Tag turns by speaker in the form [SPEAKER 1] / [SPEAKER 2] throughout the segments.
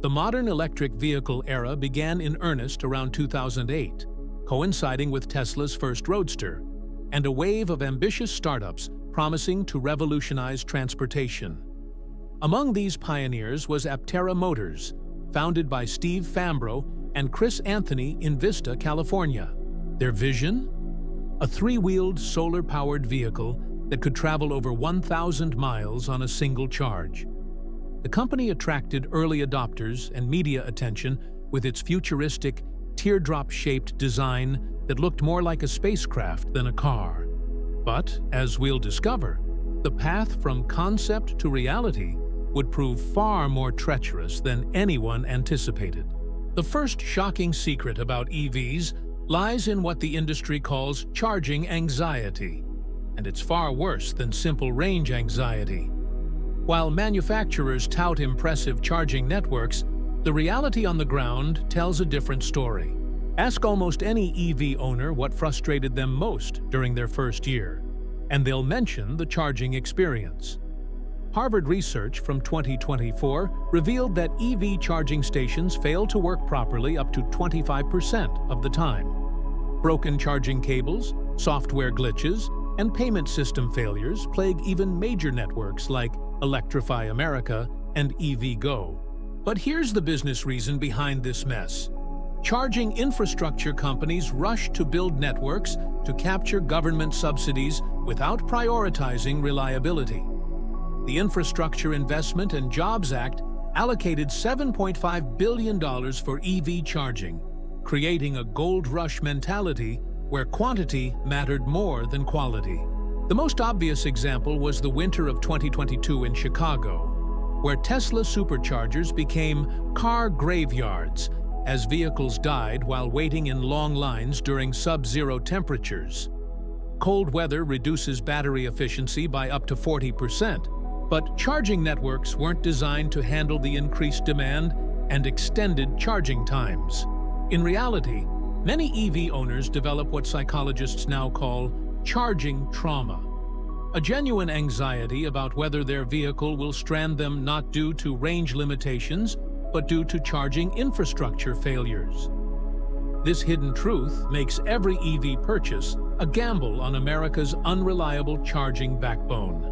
[SPEAKER 1] The modern electric vehicle era began in earnest around 2008, coinciding with Tesla's first Roadster, and a wave of ambitious startups promising to revolutionize transportation. Among these pioneers was Aptera Motors, founded by Steve Fambro and Chris Anthony in Vista, California. Their vision? A three-wheeled, solar-powered vehicle that could travel over 1,000 miles on a single charge. The company attracted early adopters and media attention with its futuristic, teardrop-shaped design that looked more like a spacecraft than a car. But, as we'll discover, the path from concept to reality would prove far more treacherous than anyone anticipated. The first shocking secret about EVs lies in what the industry calls charging anxiety, and it's far worse than simple range anxiety. While manufacturers tout impressive charging networks, the reality on the ground tells a different story. Ask almost any EV owner what frustrated them most during their first year, and they'll mention the charging experience. Harvard research from 2024 revealed that EV charging stations fail to work properly up to 25% of the time. Broken charging cables, software glitches, and payment system failures plague even major networks like Electrify America and EVgo. But here's the business reason behind this mess. Charging infrastructure companies rush to build networks to capture government subsidies without prioritizing reliability. The Infrastructure Investment and Jobs Act allocated $7.5 billion for EV charging, creating a gold rush mentality where quantity mattered more than quality. The most obvious example was the winter of 2022 in Chicago, where Tesla superchargers became car graveyards as vehicles died while waiting in long lines during sub-zero temperatures. Cold weather reduces battery efficiency by up to 40%, but charging networks weren't designed to handle the increased demand and extended charging times. In reality, many EV owners develop what psychologists now call charging trauma, a genuine anxiety about whether their vehicle will strand them not due to range limitations, but due to charging infrastructure failures. This hidden truth makes every EV purchase a gamble on America's unreliable charging backbone.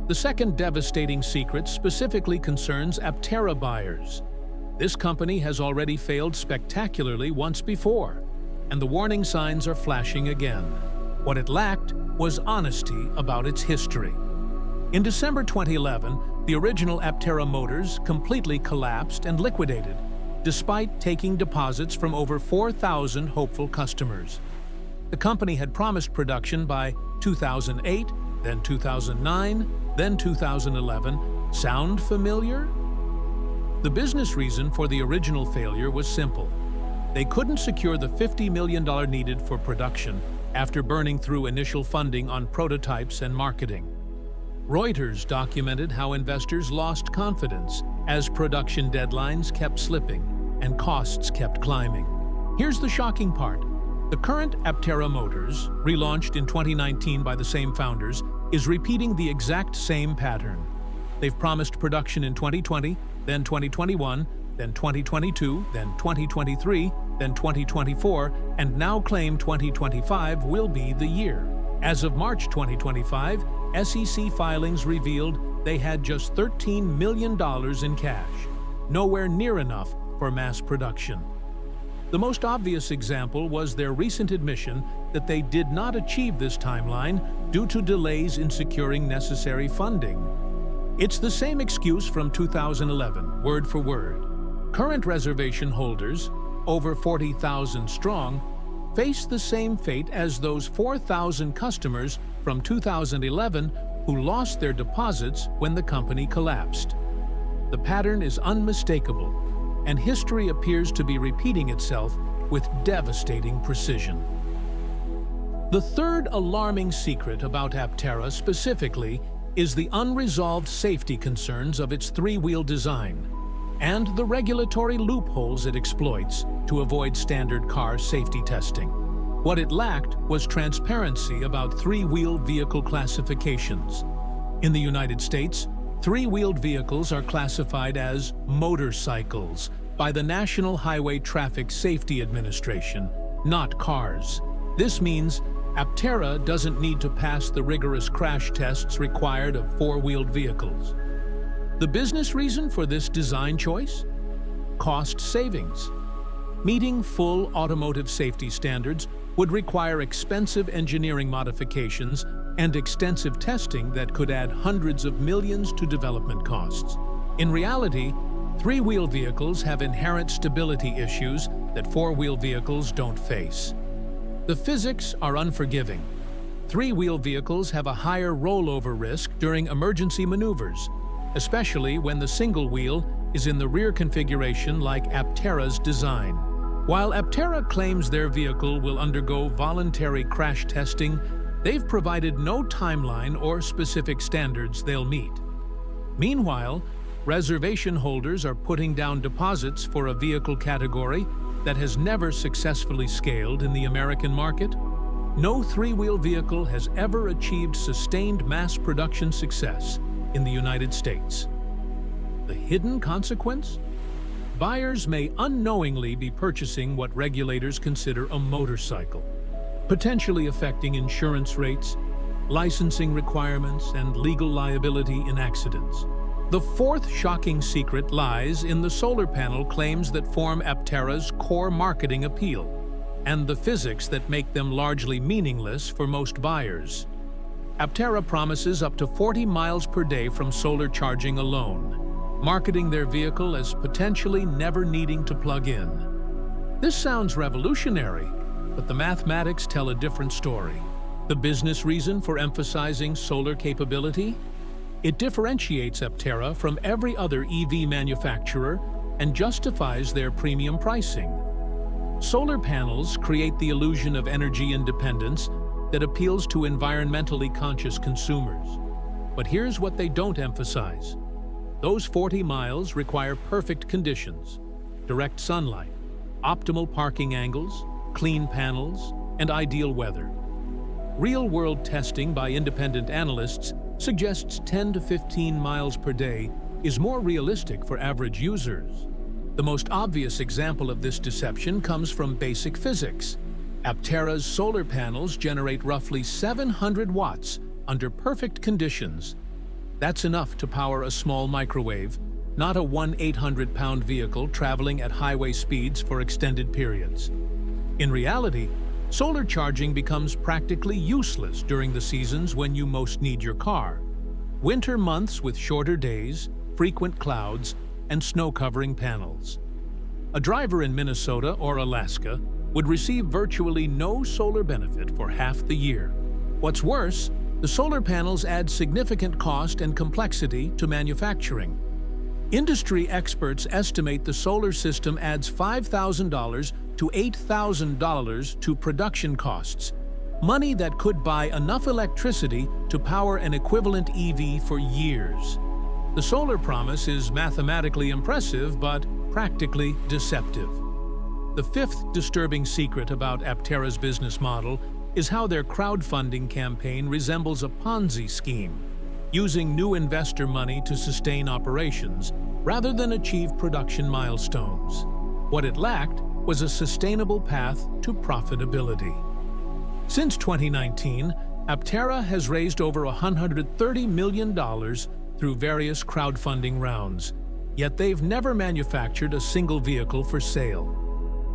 [SPEAKER 1] The second devastating secret specifically concerns Aptera Buyers. This company has already failed spectacularly once before, and the warning signs are flashing again. What it lacked was honesty about its history. In December 2011, the original Aptera Motors completely collapsed and liquidated, despite taking deposits from over 4,000 hopeful customers. The company had promised production by 2008, then 2009, then 2011. Sound familiar? The business reason for the original failure was simple. They couldn't secure the $50 million needed for production after burning through initial funding on prototypes and marketing. Reuters documented how investors lost confidence as production deadlines kept slipping and costs kept climbing. Here's the shocking part. The current Aptera Motors, relaunched in 2019 by the same founders, is repeating the exact same pattern. They've promised production in 2020, then 2021, then 2022, then 2023, then 2024, and now claim 2025 will be the year. As of March 2025, SEC filings revealed they had just $13 million in cash, nowhere near enough for mass production. The most obvious example was their recent admission that they did not achieve this timeline due to delays in securing necessary funding. It's the same excuse from 2011, word for word. Current reservation holders, over 40,000 strong, face the same fate as those 4,000 customers from 2011 who lost their deposits when the company collapsed. The pattern is unmistakable, and history appears to be repeating itself with devastating precision. The third alarming secret about Aptera specifically is the unresolved safety concerns of its three-wheel design and the regulatory loopholes it exploits to avoid standard car safety testing. What it lacked was transparency about three-wheel vehicle classifications. In the United States, Three-wheeled vehicles are classified as motorcycles by the National Highway Traffic Safety Administration, not cars. This means Aptera doesn't need to pass the rigorous crash tests required of four-wheeled vehicles. The business reason for this design choice? Cost savings. Meeting full automotive safety standards would require expensive engineering modifications and extensive testing that could add hundreds of millions to development costs. In reality, three-wheel vehicles have inherent stability issues that four-wheel vehicles don't face. The physics are unforgiving. Three-wheel vehicles have a higher rollover risk during emergency maneuvers, especially when the single wheel is in the rear configuration like Aptera's design. While Aptera claims their vehicle will undergo voluntary crash testing, they've provided no timeline or specific standards they'll meet. Meanwhile, reservation holders are putting down deposits for a vehicle category that has never successfully scaled in the American market. No three-wheel vehicle has ever achieved sustained mass production success in the United States. The hidden consequence? Buyers may unknowingly be purchasing what regulators consider a motorcycle, potentially affecting insurance rates, licensing requirements, and legal liability in accidents. The fourth shocking secret lies in the solar panel claims that form Aptera's core marketing appeal, and the physics that make them largely meaningless for most buyers. Aptera promises up to 40 miles per day from solar charging alone, marketing their vehicle as potentially never needing to plug in. This sounds revolutionary, but the mathematics tell a different story. The business reason for emphasizing solar capability? It differentiates Aptera from every other EV manufacturer and justifies their premium pricing. Solar panels create the illusion of energy independence that appeals to environmentally conscious consumers. But here's what they don't emphasize. Those 40 miles require perfect conditions: direct sunlight, optimal parking angles, clean panels, and ideal weather. Real-world testing by independent analysts suggests 10 to 15 miles per day is more realistic for average users. The most obvious example of this deception comes from basic physics. Aptera's solar panels generate roughly 700 watts under perfect conditions. That's enough to power a small microwave, not a 1,800-pound vehicle traveling at highway speeds for extended periods. In reality, solar charging becomes practically useless during the seasons when you most need your car. Winter months with shorter days, frequent clouds, and snow-covering panels. A driver in Minnesota or Alaska would receive virtually no solar benefit for half the year. What's worse, the solar panels add significant cost and complexity to manufacturing. Industry experts estimate the solar system adds $5,000 to $8,000 to production costs, money that could buy enough electricity to power an equivalent EV for years. The solar promise is mathematically impressive, but practically deceptive. The fifth disturbing secret about Aptera's business model is how their crowdfunding campaign resembles a Ponzi scheme, using new investor money to sustain operations rather than achieve production milestones. What it lacked was a sustainable path to profitability. Since 2019, Aptera has raised over $130 million through various crowdfunding rounds, yet they've never manufactured a single vehicle for sale.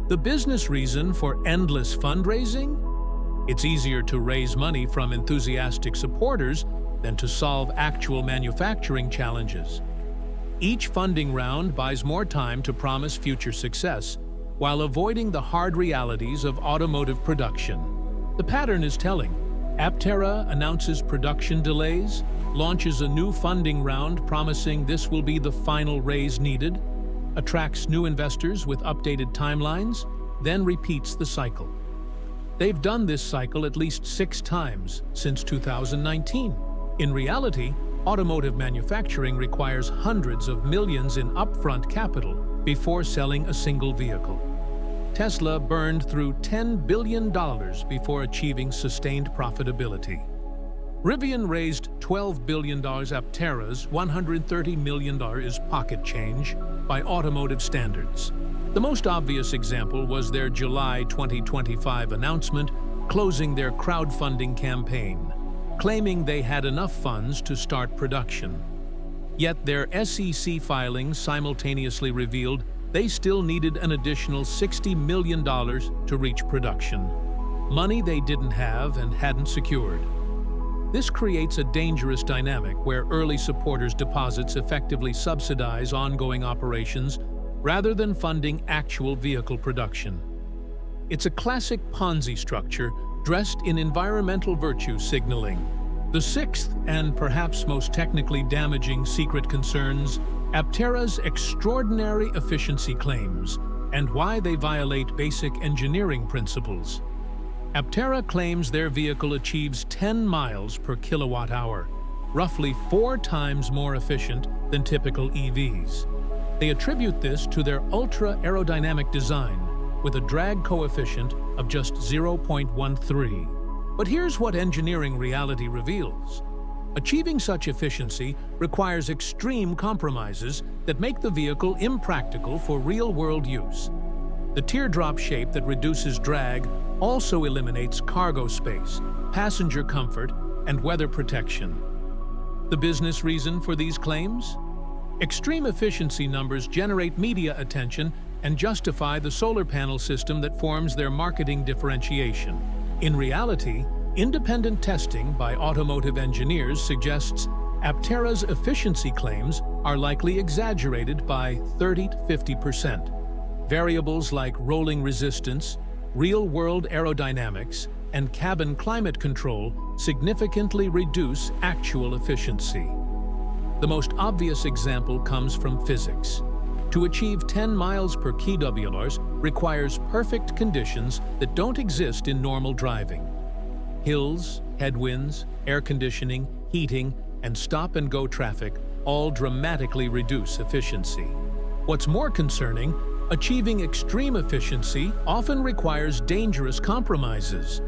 [SPEAKER 1] The business reason for endless fundraising? It's easier to raise money from enthusiastic supporters than to solve actual manufacturing challenges. Each funding round buys more time to promise future success, while avoiding the hard realities of automotive production. The pattern is telling. Aptera announces production delays, launches a new funding round promising this will be the final raise needed, attracts new investors with updated timelines, then repeats the cycle. They've done this cycle at least 6 times since 2019. In reality, automotive manufacturing requires hundreds of millions in upfront capital before selling a single vehicle. Tesla burned through $10 billion before achieving sustained profitability. Rivian raised $12 billion, Aptera's $130 million is pocket change by automotive standards. The most obvious example was their July 2025 announcement closing their crowdfunding campaign, claiming they had enough funds to start production. Yet their SEC filings simultaneously revealed they still needed an additional $60 million to reach production, money they didn't have and hadn't secured. This creates a dangerous dynamic where early supporters' deposits effectively subsidize ongoing operations rather than funding actual vehicle production. It's a classic Ponzi structure dressed in environmental virtue signaling. The sixth, and perhaps most technically damaging secret, concerns Aptera's extraordinary efficiency claims and why they violate basic engineering principles. Aptera claims their vehicle achieves 10 miles per kilowatt-hour, roughly 4 times more efficient than typical EVs. They attribute this to their ultra-aerodynamic design, with a drag coefficient of just 0.13. But here's what engineering reality reveals. Achieving such efficiency requires extreme compromises that make the vehicle impractical for real-world use. The teardrop shape that reduces drag also eliminates cargo space, passenger comfort, and weather protection. The business reason for these claims? Extreme efficiency numbers generate media attention and justify the solar panel system that forms their marketing differentiation. In reality, independent testing by automotive engineers suggests Aptera's efficiency claims are likely exaggerated by 30 to 50%. Variables like rolling resistance, real-world aerodynamics, and cabin climate control significantly reduce actual efficiency. The most obvious example comes from physics. To achieve 10 miles per kWh requires perfect conditions that don't exist in normal driving. Hills, headwinds, air conditioning, heating, and stop-and-go traffic all dramatically reduce efficiency. What's more concerning, achieving extreme efficiency often requires dangerous compromises.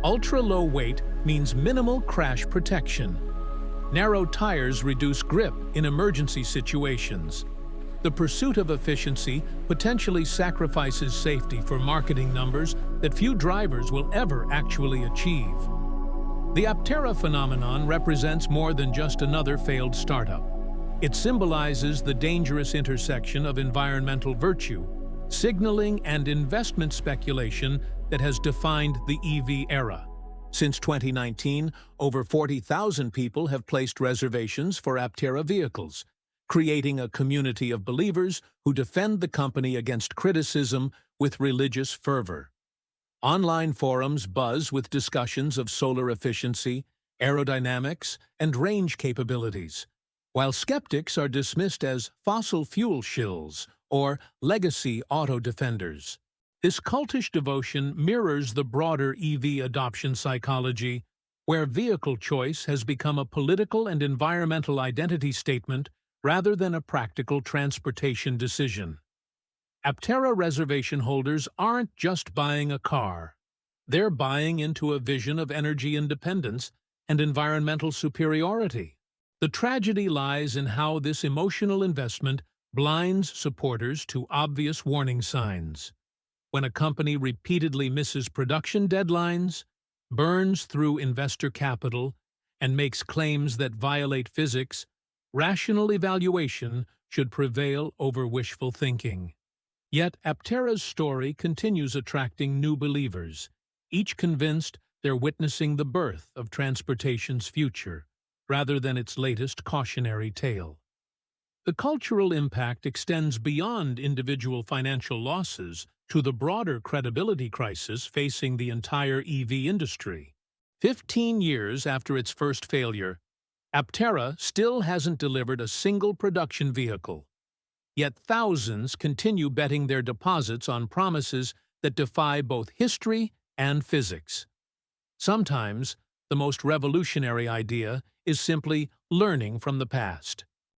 [SPEAKER 1] Ultra-low weight means minimal crash protection. Narrow tires reduce grip in emergency situations. The pursuit of efficiency potentially sacrifices safety for marketing numbers that few drivers will ever actually achieve. The Aptera phenomenon represents more than just another failed startup. It symbolizes the dangerous intersection of environmental virtue, signaling, and investment speculation that has defined the EV era. Since 2019, over 40,000 people have placed reservations for Aptera vehicles, creating a community of believers who defend the company against criticism with religious fervor. Online forums buzz with discussions of solar efficiency, aerodynamics, and range capabilities, while skeptics are dismissed as fossil fuel shills or legacy auto defenders. This cultish devotion mirrors the broader EV adoption psychology, where vehicle choice has become a political and environmental identity statement rather than a practical transportation decision. Aptera reservation holders aren't just buying a car. They're buying into a vision of energy independence and environmental superiority. The tragedy lies in how this emotional investment blinds supporters to obvious warning signs. When a company repeatedly misses production deadlines, burns through investor capital, and makes claims that violate physics, rational evaluation should prevail over wishful thinking. Yet Aptera's story continues attracting new believers, each convinced they're witnessing the birth of transportation's future, rather than its latest cautionary tale. The cultural impact extends beyond individual financial losses to the broader credibility crisis facing the entire EV industry. 15 years after its first failure, Aptera still hasn't delivered a single production vehicle. Yet thousands continue betting their deposits on promises that defy both history and physics. Sometimes, the most revolutionary idea is simply learning from the past.